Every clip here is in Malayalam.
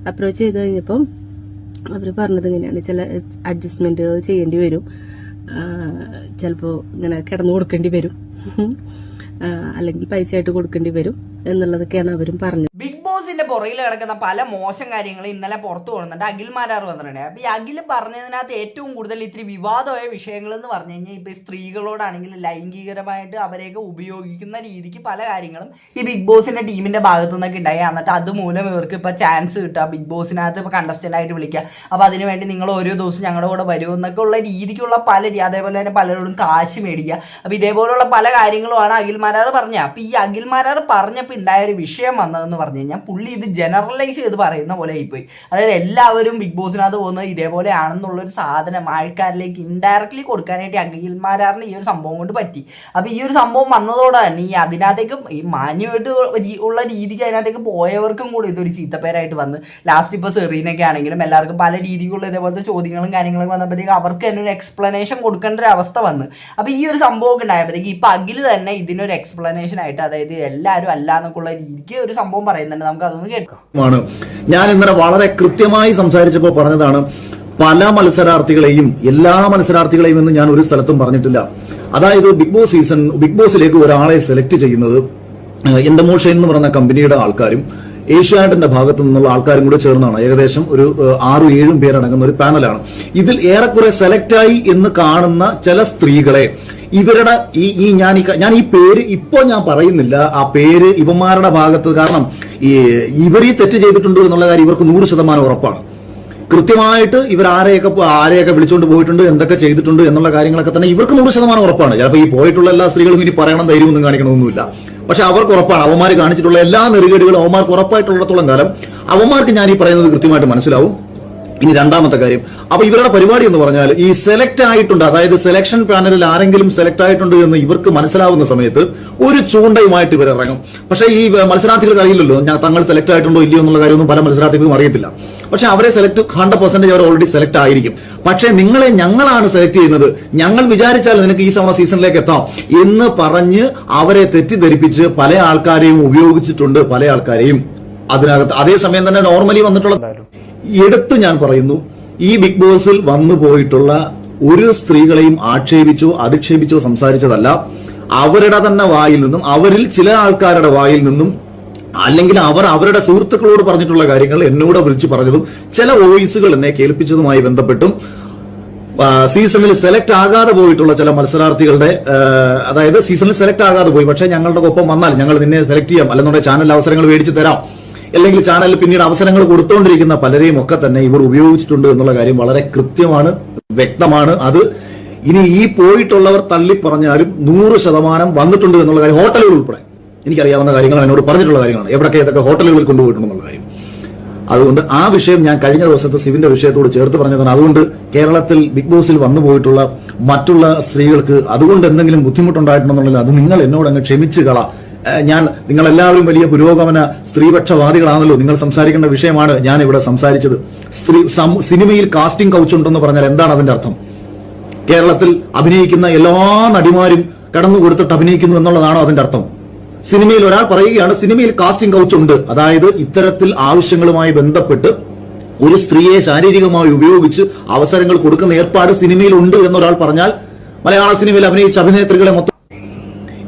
അപ്രോച്ച് ചെയ്ത് കഴിഞ്ഞപ്പം അവർ പറഞ്ഞത് ഇങ്ങനെയാണ്, ചില അഡ്ജസ്റ്റ്മെന്റുകൾ ചെയ്യേണ്ടി വരും, ചിലപ്പോൾ ഇങ്ങനെ കിടന്നു കൊടുക്കേണ്ടി വരും, അല്ലെങ്കിൽ പൈസ ആയിട്ട് കൊടുക്കേണ്ടി വരും എന്നുള്ളതൊക്കെയാണ് അവരും പറഞ്ഞത്. ബിഗ് ബോസിന്റെ പുറകിൽ കിടക്കുന്ന പല മോശം കാര്യങ്ങൾ ഇന്നലെ പുറത്തു പോകുന്നുണ്ട്. അഖിൽ മാരാർ വന്നിട്ടുണ്ട്. അപ്പൊ ഈ അഖിൽ പറഞ്ഞതിനകത്ത് ഏറ്റവും കൂടുതൽ ഇത്തിരി വിവാദമായ വിഷയങ്ങൾ എന്ന് പറഞ്ഞു കഴിഞ്ഞാൽ ഇപ്പൊ സ്ത്രീകളോടാണെങ്കിൽ ലൈംഗികരമായിട്ട് അവരെയൊക്കെ ഉപയോഗിക്കുന്ന രീതിക്ക് പല കാര്യങ്ങളും ഈ ബിഗ് ബോസിന്റെ ടീമിന്റെ ഭാഗത്തു നിന്നൊക്കെ ഉണ്ടായി. എന്നിട്ട് അതുമൂലം ഇവർക്ക് ഇപ്പൊ ചാൻസ് കിട്ടുക, ബിഗ് ബോസിനകത്ത് ഇപ്പൊ കണ്ടസ്റ്റന്റ് ആയിട്ട് വിളിക്കുക, അപ്പൊ അതിനുവേണ്ടി നിങ്ങൾ ഓരോ ദിവസം ഞങ്ങളുടെ കൂടെ വരുമോ എന്നൊക്കെ ഉള്ള രീതിക്കുള്ള പല അതേപോലെ തന്നെ പലരോടും കാശ് മേടിക്കുക. അപ്പൊ ഇതേപോലുള്ള പല കാര്യങ്ങളുമാണ് അഖിൽ മാരാർ പറഞ്ഞത്. അപ്പൊ ഈ അഖിൽ മാരാർ പറഞ്ഞപ്പോൾ ഉണ്ടായൊരു വിഷയം വന്നതെന്ന് പറഞ്ഞു കഴിഞ്ഞാൽ പുള്ളി ഇത് ജനറലൈസ് ചെയ്ത് പറയുന്ന പോലെ ആയിപ്പോയി. അതായത് എല്ലാവരും ബിഗ് ബോസിനകത്ത് പോകുന്നത് ഇതേപോലെയാണെന്നുള്ളൊരു സാധനം ആൾക്കാരിലേക്ക് ഇൻഡയറക്ട്ലി കൊടുക്കാനായിട്ട് അഖിൽ മാരാറിന് ഈ ഒരു സംഭവം കൊണ്ട് പറ്റി. അപ്പോൾ ഈ ഒരു സംഭവം വന്നതോടെ തന്നെ ഈ അതിനകത്തേക്ക് ഈ മാന്യമായിട്ട് ഉള്ള രീതിക്ക് അതിനകത്തേക്ക് പോയവർക്കും കൂടി ഇതൊരു ചീത്തപ്പേരായിട്ട് വന്ന് ലാസ്റ്റ് ഇപ്പോൾ സെറീനൊക്കെ ആണെങ്കിലും എല്ലാവർക്കും പല രീതിക്കുള്ള ഇതേപോലത്തെ ചോദ്യങ്ങളും കാര്യങ്ങളും വന്നപ്പോഴത്തേക്ക് അവർക്ക് തന്നെ ഒരു എക്സ്പ്ലനേഷൻ കൊടുക്കേണ്ട ഒരു അവസ്ഥ വന്ന്. അപ്പോൾ ഈ ഒരു സംഭവമൊക്കെ ഉണ്ടായപ്പോഴത്തേക്ക് ഇപ്പം അഖിൽ തന്നെ ഇതിനൊരു എക്സ്പ്ലനേഷൻ ആയിട്ട്, അതായത് എല്ലാവരും അല്ല എന്നൊക്കെയുള്ള രീതിക്ക് ഒരു സംഭവം പറയുന്നുണ്ട്. നമുക്ക് അതൊന്ന് കേൾക്കാം. ഞാൻ ഇന്നലെ വളരെ കൃത്യമായി സംസാരിച്ചപ്പോൾ പറഞ്ഞതാണ്, പല മത്സരാർത്ഥികളെയും എല്ലാ മത്സരാർത്ഥികളെയും എന്ന് ഞാൻ ഒരു സ്ഥലത്തും പറഞ്ഞിട്ടില്ല. അതായത് ബിഗ് ബോസിലേക്ക് ഒരാളെ സെലക്ട് ചെയ്യുന്നത് എൻഡമോൾ ഷൈൻ എന്ന് പറയുന്ന കമ്പനിയുടെ ആൾക്കാരും ഏഷ്യാനെറ്റിന്റെ ഭാഗത്തു നിന്നുള്ള ആൾക്കാരും കൂടെ ചേർന്നാണ്. ഏകദേശം ഒരു 6-7 പേരടങ്ങുന്ന ഒരു പാനലാണ്. ഇതിൽ ഏറെക്കുറെ സെലക്ടായി എന്ന് കാണുന്ന ചില സ്ത്രീകളെ ഇവരുടെ ഞാൻ ഈ പേര് ഇപ്പോ ഞാൻ പറയുന്നില്ല, ആ പേര് ഇവന്മാരുടെ ഭാഗത്ത്, കാരണം ഇവർ ഈ തെറ്റ് ചെയ്തിട്ടുണ്ട് എന്നുള്ള കാര്യം ഇവർക്ക് 100% ഉറപ്പാണ്. കൃത്യമായിട്ട് ഇവർ ആരെയൊക്കെ വിളിച്ചുകൊണ്ട് പോയിട്ടുണ്ട്, എന്തൊക്കെ ചെയ്തിട്ടുണ്ട് എന്നുള്ള കാര്യങ്ങളൊക്കെ തന്നെ ഇവർക്ക് 100% ഉറപ്പാണ്. ചിലപ്പോൾ ഈ പോയിട്ടുള്ള എല്ലാ സ്ത്രീകളും ഇനി പറയണം, ധൈര്യമൊന്നും കാണിക്കണമെന്നൊന്നുമില്ല. പക്ഷെ അവർക്ക് ഉറപ്പാണ്, അവന്മാർ കാണിച്ചിട്ടുള്ള എല്ലാ നെറുകേടുകളും അവന്മാർക്ക് ഉറപ്പായിട്ടുള്ളിടത്തോളം കാലം അവന്മാർക്ക് ഞാൻ ഈ പറയുന്നത് കൃത്യമായിട്ട് മനസ്സിലാവും. ഇനി രണ്ടാമത്തെ കാര്യം, അപ്പൊ ഇവരുടെ പരിപാടി എന്ന് പറഞ്ഞാൽ ഈ സെലക്ട് ആയിട്ടുണ്ട്, അതായത് സെലക്ഷൻ പാനലിൽ ആരെങ്കിലും സെലക്ട് ആയിട്ടുണ്ട് എന്ന് ഇവർക്ക് മനസ്സിലാവുന്ന സമയത്ത് ഒരു ചൂണ്ടയുമായിട്ട് ഇവർ ഇറങ്ങും. പക്ഷേ ഈ മത്സരാർത്ഥികൾക്ക് അറിയില്ലല്ലോ തങ്ങൾ സെലക്ട് ആയിട്ടുണ്ടോ ഇല്ലയോ എന്നുള്ള കാര്യമൊന്നും പല മത്സരാർത്ഥികൾക്കും അറിയത്തില്ല. പക്ഷെ അവരെ 100% അവർ ഓൾറെഡി സെലക്ട് ആയിരിക്കും. പക്ഷേ നിങ്ങളെ ഞങ്ങളാണ് സെലക്ട് ചെയ്യുന്നത്, ഞങ്ങൾ വിചാരിച്ചാൽ നിനക്ക് ഈ സീസണിലേക്ക് എത്താം എന്ന് പറഞ്ഞ് അവരെ തെറ്റിദ്ധരിപ്പിച്ച് പല ആൾക്കാരെയും ഉപയോഗിച്ചിട്ടുണ്ട്, പല ആൾക്കാരെയും അതിനകത്ത്. അതേസമയം തന്നെ നോർമലി വന്നിട്ടുള്ള എടുത്ത് ഞാൻ പറയുന്നു, ഈ ബിഗ് ബോസിൽ വന്നു പോയിട്ടുള്ള ഒരു സ്ത്രീകളെയും ആക്ഷേപിച്ചോ അധിക്ഷേപിച്ചോ സംസാരിച്ചതല്ല. അവരുടെ തന്നെ വായിൽ നിന്നും, അവരിൽ ചില ആൾക്കാരുടെ വായിൽ നിന്നും, അല്ലെങ്കിൽ അവരുടെ സുഹൃത്തുക്കളോട് പറഞ്ഞിട്ടുള്ള കാര്യങ്ങൾ എന്നോട് വിളിച്ചു പറഞ്ഞതും ചില വോയിസുകൾ എന്നെ കേൾപ്പിച്ചതുമായി ബന്ധപ്പെട്ടും സീസണിൽ സെലക്ട് ആകാതെ പോയിട്ടുള്ള ചില മത്സരാർത്ഥികളുടെ, അതായത് സീസണിൽ സെലക്ട് ആകാതെ പോയി, പക്ഷേ ഞങ്ങളുടെ ഒപ്പം വന്നാൽ ഞങ്ങൾ നിന്നെ സെലക്ട് ചെയ്യാം, അല്ലെന്നുണ്ടെങ്കിൽ ചാനൽ അവസരങ്ങൾ മേടിച്ചു തരാം, അല്ലെങ്കിൽ ചാനലിൽ പിന്നീട് അവസരങ്ങൾ കൊടുത്തുകൊണ്ടിരിക്കുന്ന പലരെയും ഒക്കെ തന്നെ ഇവർ ഉപയോഗിച്ചിട്ടുണ്ട് എന്നുള്ള കാര്യം വളരെ കൃത്യമാണ്, വ്യക്തമാണ്. അത് ഇനി ഈ പോയിട്ടുള്ളവർ തള്ളി പറഞ്ഞാലും 100% വന്നിട്ടുണ്ട് എന്നുള്ള കാര്യം ഹോട്ടലുകൾ ഉൾപ്പെടെ എനിക്കറിയാവുന്ന കാര്യങ്ങളാണ്, എന്നോട് പറഞ്ഞിട്ടുള്ള കാര്യങ്ങളാണ്, എവിടെയൊക്കെ ഏതൊക്കെ ഹോട്ടലുകളിൽ കൊണ്ടുപോയിട്ടുണ്ടെന്നുള്ള കാര്യം. അതുകൊണ്ട് ആ വിഷയം ഞാൻ കഴിഞ്ഞ ദിവസത്തെ സിവിന്റെ വിഷയത്തോട് ചേർത്ത് പറഞ്ഞതാണ്. അതുകൊണ്ട് കേരളത്തിൽ ബിഗ് ബോസിൽ വന്നു പോയിട്ടുള്ള മറ്റുള്ള സ്ത്രീകൾക്ക് അതുകൊണ്ട് എന്തെങ്കിലും ബുദ്ധിമുട്ടുണ്ടായിട്ടുണ്ടെന്നുള്ളത് അത് നിങ്ങൾ എന്നോട് അങ്ങ് ക്ഷമിച്ചു കള. നിങ്ങളെല്ലാവരും വലിയ പുരോഗമന സ്ത്രീപക്ഷവാദികളാണല്ലോ, നിങ്ങൾ സംസാരിക്കേണ്ട വിഷയമാണ് ഞാൻ ഇവിടെ സംസാരിച്ചത്. സിനിമയിൽ കാസ്റ്റിംഗ് കൗച്ച് ഉണ്ടെന്ന് പറഞ്ഞാൽ എന്താണ് അതിന്റെ അർത്ഥം? കേരളത്തിൽ അഭിനയിക്കുന്ന എല്ലാ നടിമാരും കടന്നു കൊടുത്തിട്ട് അഭിനയിക്കുന്നു എന്നുള്ളതാണോ അതിന്റെ അർത്ഥം? സിനിമയിൽ ഒരാൾ പറയുകയാണ് സിനിമയിൽ കാസ്റ്റിംഗ് കൗച്ച് ഉണ്ട്, അതായത് ഇത്തരത്തിൽ ആവശ്യങ്ങളുമായി ബന്ധപ്പെട്ട് ഒരു സ്ത്രീയെ ശാരീരികമായി ഉപയോഗിച്ച് അവസരങ്ങൾ കൊടുക്കുന്ന ഏർപ്പാട് സിനിമയിൽ ഉണ്ട് എന്നൊരാൾ പറഞ്ഞാൽ മലയാള സിനിമയിൽ അഭിനയിച്ച അഭിനേത്രികളെ മൊത്തം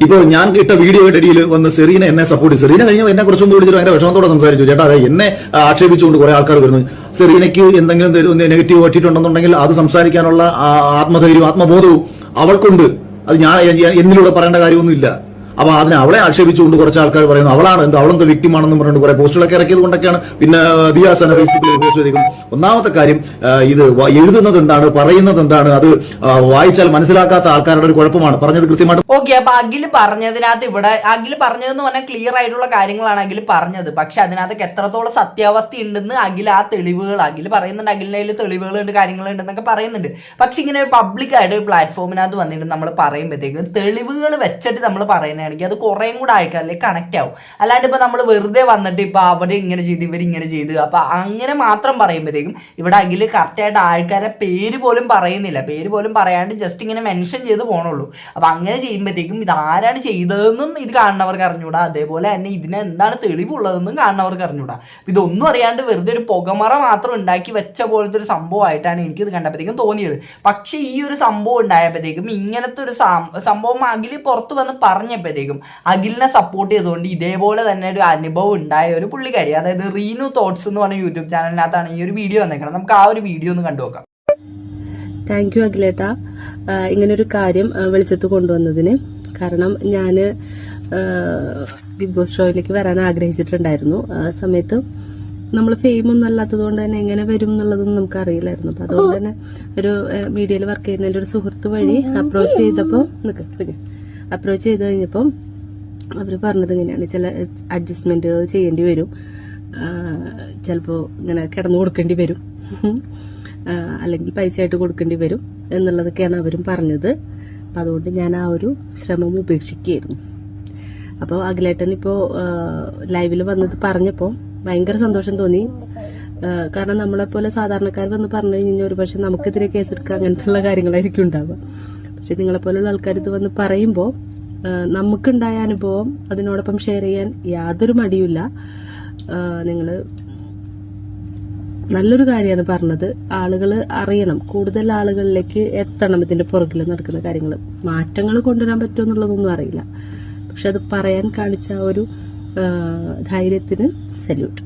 ഇപ്പൊ ഞാൻ ഇട്ട വീഡിയോയുടെ ഇടയിൽ വന്ന് സെറീന എന്നെ സപ്പോർട്ട് ചെയ്തു. സെറീന കഴിഞ്ഞ എന്നെ കുറച്ചും വിളിച്ചിട്ട് ഭയങ്കര വിഷമത്തോടെ സംസാരിച്ചു, ചേട്ടാ എന്നെ ആക്ഷേപിച്ചുകൊണ്ട് കുറെ ആൾക്കാർ വരുന്നു, സെറീനയ്ക്ക് എന്തെങ്കിലും നെഗറ്റീവ് പറ്റിയിട്ടുണ്ടെന്നുണ്ടെങ്കിൽ അത് സംസാരിക്കാനുള്ള ആത്മധൈര്യവും ആത്മബോധവും അവൾക്കുണ്ട്. അത് ഞാൻ എന്നിലൂടെ പറയേണ്ട കാര്യമൊന്നുമില്ല. അപ്പൊ അതിനെ അവളെ ആക്ഷേപിച്ചുകൊണ്ട് കുറച്ച് ആൾക്കാർ പറയുന്നു അവളെന്ത് വ്യക്തിമാണെന്ന് പറഞ്ഞിട്ട് കുറെ പോസ്റ്റുകളൊക്കെ ഇറക്കിയത് കൊണ്ടൊക്കെയാണ് പിന്നെ ദിയാസന ഫേസ്ബുക്കിൽ പോസ്റ്റ് ചെയ്തിരിക്കുന്നത്. ഒന്നാമത്തെ കാര്യം, ഇത് എഴുതുന്നത് എന്താണ്, പറയുന്നത് എന്താണ്, അത് വായിച്ചാൽ മനസ്സിലാക്കാത്ത ആൾക്കാരുടെ ഒരു കുഴപ്പമാണ്. പറഞ്ഞത് കൃത്യമായിട്ട് ഓക്കെ. അപ്പൊ അഖിൽ പറഞ്ഞതിനകത്ത് ഇവിടെ അഖിൽ പറഞ്ഞതെന്ന് പറഞ്ഞാൽ ക്ലിയർ ആയിട്ടുള്ള കാര്യങ്ങളാണ് അഖിൽ പറഞ്ഞത്. പക്ഷെ അതിനകത്ത് എത്രത്തോളം സത്യാവസ്ഥ ഉണ്ടെന്ന് അഖിൽ ആ തെളിവുകൾ അഖിൽ പറയുന്നുണ്ട്, അഖിലിന്റെ കയ്യിൽ തെളിവുകളുണ്ട്, കാര്യങ്ങളുണ്ടെന്നൊക്കെ പറയുന്നുണ്ട്. പക്ഷെ ഇങ്ങനെ പബ്ലിക് ആയിട്ട് ഒരു പ്ലാറ്റ്ഫോമിനകത്ത് വന്നിട്ട് നമ്മൾ പറയുമ്പോഴത്തേക്കും തെളിവുകൾ വെച്ചിട്ട് നമ്മൾ പറയുന്നത് പറയുകയാണെങ്കിൽ അത് കുറേയും കൂടെ ആൾക്കാരിലേക്ക് കണക്ട് ആവും. അല്ലാണ്ട് ഇപ്പൊ നമ്മൾ വെറുതെ വന്നിട്ട് ഇപ്പൊ അവർ ഇങ്ങനെ ചെയ്ത് ഇവരിങ്ങനെ ചെയ്ത് അപ്പൊ അങ്ങനെ മാത്രം പറയുമ്പോഴത്തേക്കും ഇവിടെ അഖിൽ കറക്റ്റായിട്ട് ആൾക്കാരെ പേര് പോലും പറയുന്നില്ല, പേര് പോലും പറയാണ്ട് ജസ്റ്റ് ഇങ്ങനെ മെൻഷൻ ചെയ്ത് പോകണുള്ളൂ. അപ്പൊ അങ്ങനെ ചെയ്യുമ്പോഴത്തേക്കും ഇത് ആരാണ് ചെയ്തതെന്നും ഇത് കാണുന്നവർക്ക് അറിഞ്ഞൂടാ, അതേപോലെ തന്നെ ഇതിന് എന്താണ് തെളിവുള്ളതെന്നും കാണുന്നവർക്ക് അറിഞ്ഞൂടാ. ഇതൊന്നും അറിയാണ്ട് വെറുതെ ഒരു പുകമറ മാത്രം ഉണ്ടാക്കി വെച്ച പോലത്തെ ഒരു സംഭവമായിട്ടാണ് എനിക്കിത് കണ്ടപ്പോഴത്തേക്കും തോന്നിയത്. പക്ഷെ ഈ ഒരു സംഭവം ഉണ്ടായപ്പോഴത്തേക്കും ഇങ്ങനത്തെ ഒരു സംഭവം അഖിൽ പുറത്ത് വന്ന് പറഞ്ഞപ്പോഴത്തേക്കും അഖിലിനെ സപ്പോർട്ട് ചെയ്തുകൊണ്ട് ഇതേപോലെ തന്നെ ഒരു അനുഭവം ഉണ്ടായ ഒരു പുള്ളിക്കാരി, അതായത് റീനു തോട്ട്സ് എന്ന് പറഞ്ഞ യൂട്യൂബ് ചാനലിനകത്താണ് ഈ ഒരു വീഡിയോ വന്നേക്കണം. നമുക്ക് ആ ഒരു വീഡിയോ ഒന്ന് കണ്ടു നോക്കാം. താങ്ക് യു അഖിലേട്ടാ ഇങ്ങനൊരു കാര്യം വെളിച്ചത്ത് കൊണ്ടുവന്നതിന്. കാരണം ഞാൻ ബിഗ് ബോസ് ഷോയിലേക്ക് വരാൻ ആഗ്രഹിച്ചിട്ടുണ്ടായിരുന്നു. ആ സമയത്ത് നമ്മൾ ഫെയിം ഒന്നും അല്ലാത്തത് കൊണ്ട് തന്നെ എങ്ങനെ വരും എന്നുള്ളതൊന്നും നമുക്ക് അറിയില്ലായിരുന്നു. അപ്പൊ അതുകൊണ്ട് തന്നെ ഒരു മീഡിയയിൽ വർക്ക് ചെയ്യുന്നതിന്റെ ഒരു സുഹൃത്ത് വഴി അപ്രോച്ച് ചെയ്തപ്പോൾ അപ്രോച്ച് ചെയ്ത് കഴിഞ്ഞപ്പോൾ അവർ പറഞ്ഞത് ഇങ്ങനെയാണ്, ചില അഡ്ജസ്റ്റ്മെന്റുകൾ ചെയ്യേണ്ടി വരും, ചിലപ്പോൾ ഇങ്ങനെ കിടന്നു കൊടുക്കേണ്ടി വരും, അല്ലെങ്കിൽ പൈസ ആയിട്ട് കൊടുക്കേണ്ടി വരും എന്നുള്ളതൊക്കെയാണ് അവരും പറഞ്ഞത്. അപ്പം അതുകൊണ്ട് ഞാൻ ആ ഒരു ശ്രമം ഉപേക്ഷിക്കുകയായിരുന്നു. അപ്പോൾ അഖിലേട്ടൻ ഇപ്പോൾ ലൈവിൽ വന്നത് പറഞ്ഞപ്പോൾ ഭയങ്കര സന്തോഷം തോന്നി. കാരണം നമ്മളെപ്പോലെ സാധാരണക്കാർ വന്ന് പറഞ്ഞു കഴിഞ്ഞാൽ ഒരു പക്ഷെ നമുക്കെതിരെ കേസെടുക്കുക അങ്ങനത്തെ കാര്യങ്ങളായിരിക്കും ഉണ്ടാവുക. പക്ഷെ നിങ്ങളെപ്പോലുള്ള ആൾക്കാർ ഇത് വന്ന് പറയുമ്പോൾ നമുക്കുണ്ടായ അനുഭവം അതിനോടൊപ്പം ഷെയർ ചെയ്യാൻ യാതൊരു മടിയുമില്ല. നിങ്ങൾ നല്ലൊരു കാര്യമാണ് പറഞ്ഞത്. ആളുകൾ അറിയണം, കൂടുതൽ ആളുകളിലേക്ക് എത്തണം ഇതിന്റെ പുറകിൽ നടക്കുന്ന കാര്യങ്ങൾ. മാറ്റങ്ങൾ കൊണ്ടുവരാൻ പറ്റുമെന്നുള്ളതൊന്നും അറിയില്ല, പക്ഷെ അത് പറയാൻ കാണിച്ച ആ ഒരു ധൈര്യത്തിന് സല്യൂട്ട്.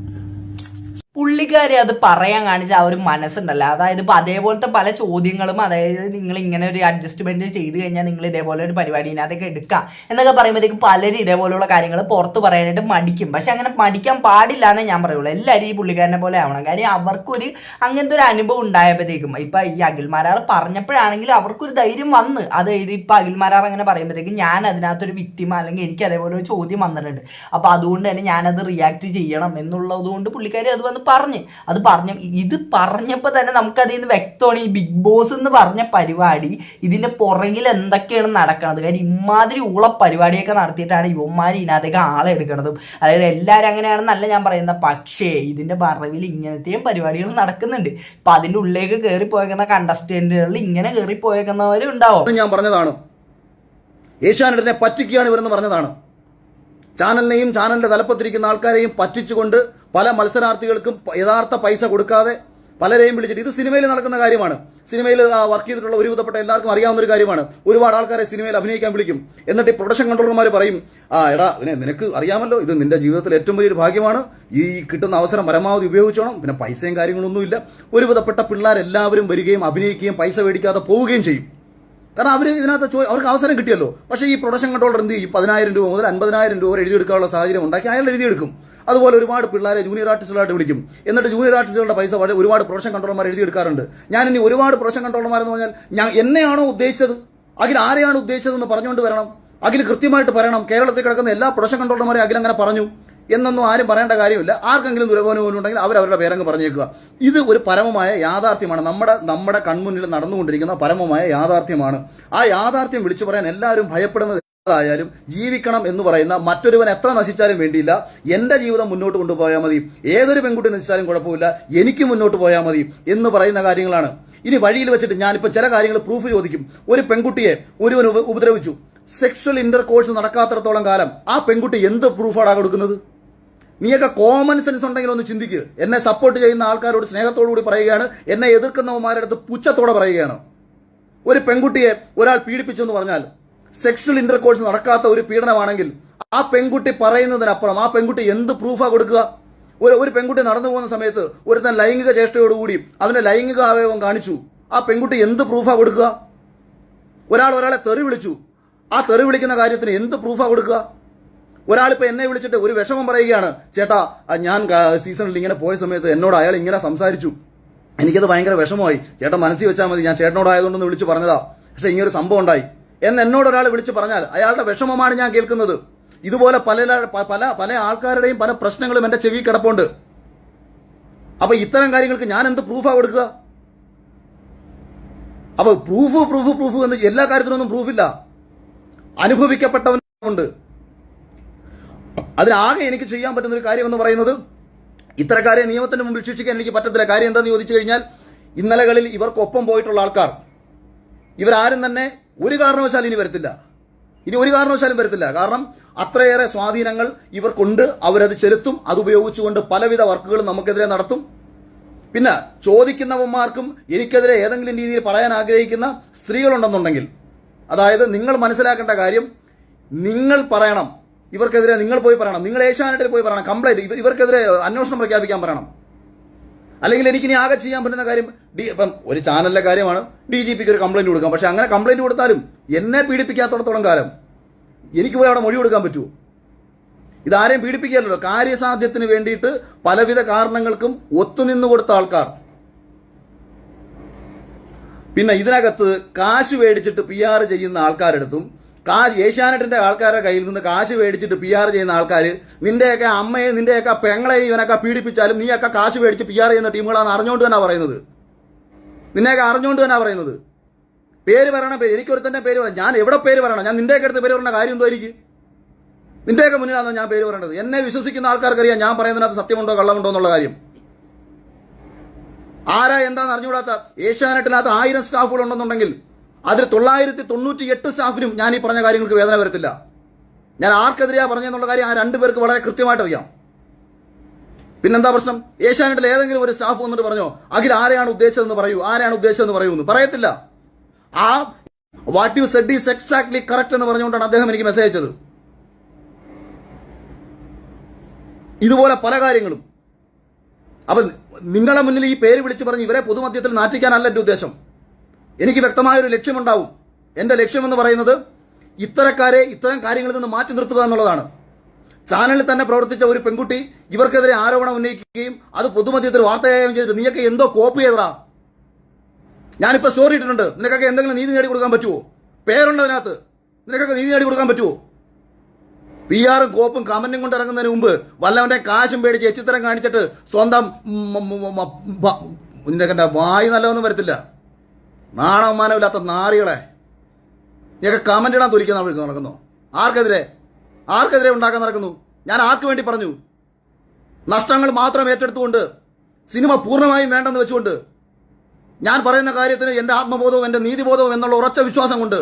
പുള്ളിക്കാരി അത് പറയാൻ കാണിച്ച ആ ഒരു മനസ്സുണ്ടല്ലോ, അതായത് ഇപ്പൊ അതേപോലത്തെ പല ചോദ്യങ്ങളും, അതായത് നിങ്ങൾ ഇങ്ങനെ ഒരു അഡ്ജസ്റ്റ്മെന്റ് ചെയ്ത് കഴിഞ്ഞാൽ നിങ്ങൾ ഇതേപോലെ ഒരു പരിപാടി ഇതിനകത്തൊക്കെ എടുക്കാം എന്നൊക്കെ പറയുമ്പോഴത്തേക്കും പലരും ഇതേപോലെയുള്ള കാര്യങ്ങൾ പുറത്ത് പറയാനായിട്ട് മടിക്കും. പക്ഷെ അങ്ങനെ മടിക്കാൻ പാടില്ല എന്നേ ഞാൻ പറയുള്ളൂ. എല്ലാവരും ഈ പുള്ളിക്കാരനെ പോലെ ആവണം. കാര്യം അവർക്കൊരു അങ്ങനത്തെ ഒരു അനുഭവം ഉണ്ടായപ്പോഴത്തേക്കും ഇപ്പൊ ഈ അഖിൽമാരാർ പറഞ്ഞപ്പോഴാണെങ്കിൽ അവർക്കൊരു ധൈര്യം വന്ന്, അതായത് ഇപ്പൊ അഖിൽമാരാർ അങ്ങനെ പറയുമ്പോഴത്തേക്കും ഞാൻ അതിനകത്തൊരു വിക്ടിമ അല്ലെങ്കിൽ എനിക്ക് അതേപോലെ ഒരു ചോദ്യം വന്നിട്ടുണ്ട്, അപ്പൊ അതുകൊണ്ട് തന്നെ ഞാനത് റിയാക്ട് ചെയ്യണം എന്നുള്ളത് കൊണ്ട് പുള്ളിക്കാരി അത് വന്ന് ഇത് പറഞ്ഞപ്പോൾ തന്നെ നമുക്കതിൽ നിന്ന് വ്യക്തമാണ് ഈ ബിഗ് ബോസ് എന്ന് പറഞ്ഞ പരിപാടി ഇതിന്റെ പുറകിൽ എന്തൊക്കെയാണ് നടക്കുന്നത്. കാര്യം ഇമാതിരി ഊള പരിപാടിയൊക്കെ നടത്തിയിട്ടാണ് യുവന്മാർ ഇതിനകത്തേക്ക് ആളെ എടുക്കുന്നതും. അതായത് എല്ലാവരും അങ്ങനെയാണെന്നല്ല ഞാൻ പറയുന്നത്, പക്ഷേ ഇതിന്റെ പറവിൽ ഇങ്ങനത്തെയും പരിപാടികൾ നടക്കുന്നുണ്ട്. ഇപ്പൊ അതിന്റെ ഉള്ളിലേക്ക് കയറിപ്പോയേക്കുന്ന കണ്ടസ്റ്റന്റുകളിൽ ഇങ്ങനെ കയറിപ്പോയേക്കുന്നവരും ഉണ്ടാവും. ഞാൻ പറഞ്ഞതാണ്, ഏഷ്യാനെറ്റിനെ പറ്റിക്കുകയാണ് ഇവരെന്ന് പറഞ്ഞതാണ്. ചാനലിനെയും ചാനലിന്റെ തലപ്പത്തിരിക്കുന്ന ആൾക്കാരെയും പറ്റിച്ചുകൊണ്ട് പല മത്സരാർത്ഥികൾക്കും യഥാർത്ഥ പൈസ കൊടുക്കാതെ പലരെയും വിളിച്ചിട്ട്, ഇത് സിനിമയിൽ നടക്കുന്ന കാര്യമാണ്. സിനിമയിൽ വർക്ക് ചെയ്തിട്ടുള്ള ഒരുവിധപ്പെട്ട എല്ലാവർക്കും അറിയാവുന്ന ഒരു കാര്യമാണ്. ഒരുപാട് ആൾക്കാരെ സിനിമയിൽ അഭിനയിക്കാൻ വിളിക്കും. എന്നിട്ട് ഈ പ്രൊഡക്ഷൻ കൺട്രോളർമാർ പറയും, എടാ നിനക്ക് അറിയാമല്ലോ, ഇത് നിന്റെ ജീവിതത്തിൽ ഏറ്റവും വലിയൊരു ഭാഗ്യമാണ്, ഈ കിട്ടുന്ന അവസരം പരമാവധി ഉപയോഗിച്ചോണം, പിന്നെ പൈസയും കാര്യങ്ങളൊന്നുമില്ല. ഒരുവിധപ്പെട്ട പിള്ളേരെല്ലാവരും വരികയും അഭിനയിക്കുകയും പൈസ മേടിക്കാതെ പോവുകയും ചെയ്യും. കാരണം അവർ ഇതിനകത്ത് അവർക്ക് അവസരം കിട്ടിയല്ലോ. പക്ഷേ ഈ പ്രൊഡക്ഷൻ കൺട്രോളർ എന്ത് ചെയ്യും, 10,000 രൂപ മുതൽ 50,000 രൂപ വരെ എഴുതിയെടുക്കാനുള്ള സാഹചര്യം ഉണ്ടാക്കി അയാൾ എഴുതിയെടുക്കും. അതുപോലെ ഒരുപാട് പിള്ളേരെ ജൂനിയർ ആർട്ടിസ്റ്റുകളായിട്ട് വിളിക്കും. എന്നിട്ട് ജൂനിയർ ആർട്ടിസ്റ്റുകളുടെ പൈസ ഒരുപാട് പ്രൊഡക്ഷൻ കൺട്രോളർമാർ എഴുതിയെടുക്കാറുണ്ട്. ഞാൻ ഇനി ഒരുപാട് പ്രൊഡക്ഷൻ കൺട്രോളർമാരെന്ന് പറഞ്ഞാൽ എന്നെയാണോ ഉദ്ദേശിച്ചത്, അഖിൽ ആരെയാണ് ഉദ്ദേശിച്ചതെന്ന് പറഞ്ഞുകൊണ്ട് വരണം. അഖിൽ കൃത്യമായിട്ട് പറയണം, കേരളത്തിൽ കിടക്കുന്ന എല്ലാ പ്രൊഡക്ഷൻ കൺട്രോളർമാരെ അഖിൽ അങ്ങനെ പറഞ്ഞു എന്നൊന്നും ആരും പറയേണ്ട കാര്യമില്ല. ആർക്കെങ്കിലും ദുരനുഭവം ഉണ്ടെങ്കിൽ അവരവരുടെ പേരങ്ങ് പറഞ്ഞേക്കുക. ഇത് ഒരു പരമമായ യാഥാർത്ഥ്യമാണ്, നമ്മുടെ കൺമുന്നിൽ നടന്നുകൊണ്ടിരിക്കുന്ന പരമമായ യാഥാർത്ഥ്യമാണ്. ആ യാഥാർത്ഥ്യം വിളിച്ചു പറയാൻ എല്ലാവരും ഭയപ്പെടുന്നത് ായാലും ജീവിക്കണം എന്ന് പറയുന്ന മറ്റൊരുവൻ എത്ര നശിച്ചാലും വേണ്ടിയില്ല, എന്റെ ജീവിതം മുന്നോട്ട് കൊണ്ടുപോയാൽ മതി, ഏതൊരു പെൺകുട്ടി നശിച്ചാലും കുഴപ്പമില്ല, എനിക്ക് മുന്നോട്ട് പോയാൽ മതി എന്ന് പറയുന്ന കാര്യങ്ങളാണ്. ഇനി വഴിയിൽ വെച്ചിട്ട് ഞാനിപ്പോൾ ചില കാര്യങ്ങൾ പ്രൂഫ് ചോദിക്കും. ഒരു പെൺകുട്ടിയെ ഒരുവൻ ഉപദ്രവിച്ചു, സെക്ഷൽ ഇന്റർകോഴ്സ് നടക്കാത്തിടത്തോളം കാലം ആ പെൺകുട്ടി എന്ത് പ്രൂഫാണ് കൊടുക്കുന്നത്? നീയൊക്കെ കോമൺ സെൻസ് ഉണ്ടെങ്കിൽ ഒന്ന് ചിന്തിക്ക്. എന്നെ സപ്പോർട്ട് ചെയ്യുന്ന ആൾക്കാരോട് സ്നേഹത്തോടു കൂടി പറയുകയാണ്, എന്നെ എതിർക്കുന്നവന്മാരുടെ അടുത്ത് പുച്ഛത്തോടെ പറയുകയാണ്. ഒരു പെൺകുട്ടിയെ ഒരാൾ പീഡിപ്പിച്ചെന്ന് പറഞ്ഞാൽ സെക്ഷൽ ഇന്റർകോഴ്സ് നടക്കാത്ത ഒരു പീഡനമാണെങ്കിൽ ആ പെൺകുട്ടി പറയുന്നതിനപ്പുറം ആ പെൺകുട്ടി എന്ത് പ്രൂഫാ കൊടുക്കുക? ഒരു പെൺകുട്ടി നടന്നു പോകുന്ന സമയത്ത് ഒരുത്തൻ ലൈംഗിക ചേഷ്ടയോടുകൂടി അവന്റെ ലൈംഗിക അവയവം കാണിച്ചു, ആ പെൺകുട്ടി എന്ത് പ്രൂഫാ കൊടുക്കുക? ഒരാളെ തെറി വിളിച്ചു, ആ തെറി വിളിക്കുന്ന കാര്യത്തിന് എന്ത് പ്രൂഫാ കൊടുക്കുക? ഒരാളിപ്പോൾ എന്നെ വിളിച്ചിട്ട് ഒരു വിഷമം പറയുകയാണ്, ചേട്ടാ ഞാൻ സീസണിൽ ഇങ്ങനെ പോയ സമയത്ത് എന്നോട് അയാൾ ഇങ്ങനെ സംസാരിച്ചു, എനിക്കത് ഭയങ്കര വിഷമമായി, ചേട്ടൻ മനസ്സിൽ വെച്ചാൽ മതി, ഞാൻ ചേട്ടനോടായതുകൊണ്ടൊന്ന് വിളിച്ച് പറഞ്ഞതാ, പക്ഷെ ഇങ്ങനൊരു സംഭവം ഉണ്ടായി എന്ന് എന്നോട് ഒരാൾ വിളിച്ച് പറഞ്ഞാൽ അയാളുടെ വിഷമമാണ് ഞാൻ കേൾക്കുന്നത്. ഇതുപോലെ പല ആൾക്കാരുടെയും പല പ്രശ്നങ്ങളും എന്റെ ചെവി കിടപ്പുണ്ട്. അപ്പൊ ഇത്തരം കാര്യങ്ങൾക്ക് ഞാൻ എന്ത് പ്രൂഫാ കൊടുക്കുക? അപ്പൊ പ്രൂഫ് എന്ന് എല്ലാ കാര്യത്തിനൊന്നും പ്രൂഫില്ല. അനുഭവിക്കപ്പെട്ടവനുണ്ട്, അതിനാകെ എനിക്ക് ചെയ്യാൻ പറ്റുന്ന ഒരു കാര്യം എന്ന് പറയുന്നത് ഇത്തരക്കാരെ നിയമത്തിന്റെ മുമ്പിൽ ശിക്ഷിക്കാൻ എനിക്ക് പറ്റത്തില്ല. കാര്യം എന്താണെന്ന് ചോദിച്ചു കഴിഞ്ഞാൽ ഇന്നലകളിൽ ഇവർക്കൊപ്പം പോയിട്ടുള്ള ആൾക്കാർ ഇവരാരും തന്നെ ഒരു കാരണവശാലും ഇനി വരത്തില്ല. ഇനി ഒരു കാരണവശാലും വരത്തില്ല. കാരണം അത്രയേറെ സ്വാധീനങ്ങൾ ഇവർക്കുണ്ട്. അവരത് ചെലുത്തും. അത് ഉപയോഗിച്ചുകൊണ്ട് പലവിധ വർക്കുകളും നമുക്കെതിരെ നടത്തും. പിന്നെ ചോദിക്കുന്നവന്മാർക്കും എനിക്കെതിരെ ഏതെങ്കിലും രീതിയിൽ പറയാൻ ആഗ്രഹിക്കുന്ന സ്ത്രീകളുണ്ടെന്നുണ്ടെങ്കിൽ, അതായത് നിങ്ങൾ മനസ്സിലാക്കേണ്ട കാര്യം, നിങ്ങൾ പറയണം ഇവർക്കെതിരെ, നിങ്ങൾ പോയി പറയണം, നിങ്ങൾ ഏഷ്യാനെറ്റിൽ പോയി പറയണം, കംപ്ലൈന്റ് ഇവർക്കെതിരെ അന്വേഷണം പ്രഖ്യാപിക്കാൻ പറയണം. അല്ലെങ്കിൽ എനിക്കിനി ആകെ ചെയ്യാൻ പറ്റുന്ന കാര്യം ഇപ്പം ഒരു ചാനലിലെ കാര്യമാണ്, DGPക്ക് ഒരു കംപ്ലൈന്റ് കൊടുക്കാം. പക്ഷെ അങ്ങനെ കംപ്ലൈന്റ് കൊടുത്താലും എന്നെ പീഡിപ്പിക്കാത്തടത്തോളം കാലം എനിക്ക് പോയി അവിടെ മൊഴി കൊടുക്കാൻ പറ്റുമോ? ഇതാരെയും പീഡിപ്പിക്കാമല്ലോ. കാര്യസാധ്യത്തിന് വേണ്ടിയിട്ട് പലവിധ കാരണങ്ങൾക്കും ഒത്തുനിന്നു കൊടുത്ത ആൾക്കാർ. പിന്നെ ഇതിനകത്ത് കാശ് മേടിച്ചിട്ട് PR ചെയ്യുന്ന ആൾക്കാരെടുത്തും ഏഷ്യാനെറ്റിന്റെ ആൾക്കാരുടെ കയ്യിൽ നിന്ന് കാശ് മേടിച്ചിട്ട് PR ചെയ്യുന്ന ആൾക്കാർ, നിന്റെയൊക്കെ അമ്മയെ നിന്റെയൊക്കെ പെങ്ങളെയും ഇവനൊക്കെ പീഡിപ്പിച്ചാലും നീയൊക്കെ കാശ് മേടിച്ച് PR ചെയ്യുന്ന ടീമുകളാണെന്ന് അറിഞ്ഞുകൊണ്ട് തന്നെ പറയുന്നത്. നിന്നെയൊക്കെ അറിഞ്ഞുകൊണ്ട് തന്നെ പറയുന്നത്. പേര് പറയണ പേര്, എനിക്കൊരുത്തന്റെ പേര് പറയാം. ഞാൻ എവിടെ പേര് പറയണം? ഞാൻ നിന്റെയൊക്കെ അടുത്ത് പേര് പറയേണ്ട കാര്യം എന്തോ എനിക്ക്? നിന്റെയൊക്കെ മുന്നിലാണോ ഞാൻ പേര് പറയേണ്ടത്? എന്നെ വിശ്വസിക്കുന്ന ആൾക്കാർക്കറിയാം ഞാൻ പറയുന്നതിനകത്ത് സത്യമുണ്ടോ കള്ളമുണ്ടോ എന്നുള്ള കാര്യം. ആരാ എന്താണെന്ന് അറിഞ്ഞുകൂടാത്ത ഏഷ്യാനെറ്റിനകത്ത് 1000 സ്റ്റാഫുകൾ ഉണ്ടെന്നുണ്ടെങ്കിൽ അതിൽ 998 സ്റ്റാഫിനും ഞാൻ ഈ പറഞ്ഞ കാര്യങ്ങൾക്ക് വേദന വരത്തില്ല. ഞാൻ ആർക്കെതിരെയാ പറഞ്ഞെന്നുള്ള കാര്യം ആ 2 പേർക്ക് വളരെ കൃത്യമായിട്ട് അറിയാം. പിന്നെന്താ പ്രശ്നം? ഏഷ്യാനെറ്റിൽ ഏതെങ്കിലും ഒരു സ്റ്റാഫ് വന്നിട്ട് പറഞ്ഞോ അഖിൽ ആരെയാണ് ഉദ്ദേശിച്ചതെന്ന് പറയൂ, ആരെയാണ് ഉദ്ദേശിച്ചതെന്ന് പറയൂന്ന്? പറയത്തില്ല. ആ what you said is exactly correct എന്ന് പറഞ്ഞുകൊണ്ടാണ് അദ്ദേഹം എനിക്ക് മെസ്സേജ് അയച്ചത്. ഇതുപോലെ പല കാര്യങ്ങളും. അപ്പൊ നിങ്ങളെ മുന്നിൽ ഈ പേര് വിളിച്ചു പറഞ്ഞ് ഇവരെ പൊതുമധ്യത്തിൽ നാറ്റിക്കാനല്ല എന്റെ ഉദ്ദേശം. എനിക്ക് വ്യക്തമായൊരു ലക്ഷ്യമുണ്ടാവും. എന്റെ ലക്ഷ്യമെന്ന് പറയുന്നത് ഇത്തരക്കാരെ ഇത്തരം കാര്യങ്ങളിൽ നിന്ന് മാറ്റി നിർത്തുക എന്നുള്ളതാണ്. ചാനലിൽ തന്നെ പ്രവർത്തിച്ച ഒരു പെൺകുട്ടി ഇവർക്കെതിരെ ആരോപണം ഉന്നയിക്കുകയും അത് പൊതുമധ്യത്തിൽ വാർത്തയാവുകയും ചെയ്തിട്ട് നീയൊക്കെ എന്തോ കോപ്പി ചെയ്തടാ. ഞാനിപ്പോ സ്റ്റോറി ഇട്ടിട്ടുണ്ട്. നിനക്കൊക്കെ എന്തെങ്കിലും നീതി നേടി കൊടുക്കാൻ പറ്റുമോ? പേരുണ്ട് അതിനകത്ത്. നിനക്കൊക്കെ നീതി നേടി കൊടുക്കാൻ പറ്റുമോ? PR-ഉം കോപ്പും കമന്റും കൊണ്ട് ഇറങ്ങുന്നതിന് മുമ്പ് വല്ലവന്റെ കാശും പേടിച്ച് എച്ചിത്തരം കാണിച്ചിട്ട് സ്വന്തം നിന്റെ വായി നല്ലതൊന്നും വരത്തില്ല. നാണവമാനമില്ലാത്ത നാറികളെ നീയൊക്കെ കമന്റ് ഇടാൻ തുലിക്കുന്ന നടക്കുന്നു. ആർക്കെതിരെ ഉണ്ടാക്കാൻ നടക്കുന്നു? ഞാൻ ആർക്ക് വേണ്ടി പറഞ്ഞു? നഷ്ടങ്ങൾ മാത്രം ഏറ്റെടുത്തുകൊണ്ട് സിനിമ പൂർണ്ണമായും വേണ്ടെന്ന് വെച്ചുകൊണ്ട് ഞാൻ പറയുന്ന കാര്യത്തിന് എന്റെ ആത്മബോധവും എന്റെ നീതിബോധവും എന്നുള്ള ഉറച്ച വിശ്വാസം കൊണ്ട്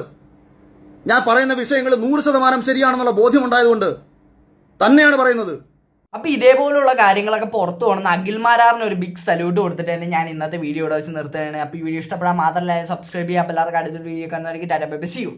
ഞാൻ പറയുന്ന വിഷയങ്ങൾ 100% ശരിയാണെന്നുള്ള ബോധ്യമുണ്ടായതുകൊണ്ട് തന്നെയാണ് പറയുന്നത്. അപ്പൊ ഇതേപോലുള്ള കാര്യങ്ങളൊക്കെ പുറത്തു പോകണമെന്ന് അഖിൽമാരാറിന് ഒരു ബിഗ് സല്യൂട്ട് കൊടുത്തിട്ട് തന്നെ ഞാൻ ഇന്നത്തെ വീഡിയോ വെച്ച് നിർത്തുകയാണ്. അപ്പൊ ഈ വീഡിയോ ഇഷ്ടപ്പെടാൻ മാത്രമല്ല സബ്സ്ക്രൈബ് ചെയ്യാം. എല്ലാവർക്കും അടുത്തൊരു വീഡിയോ കാണുന്നവർക്ക് tata bye bye. See U.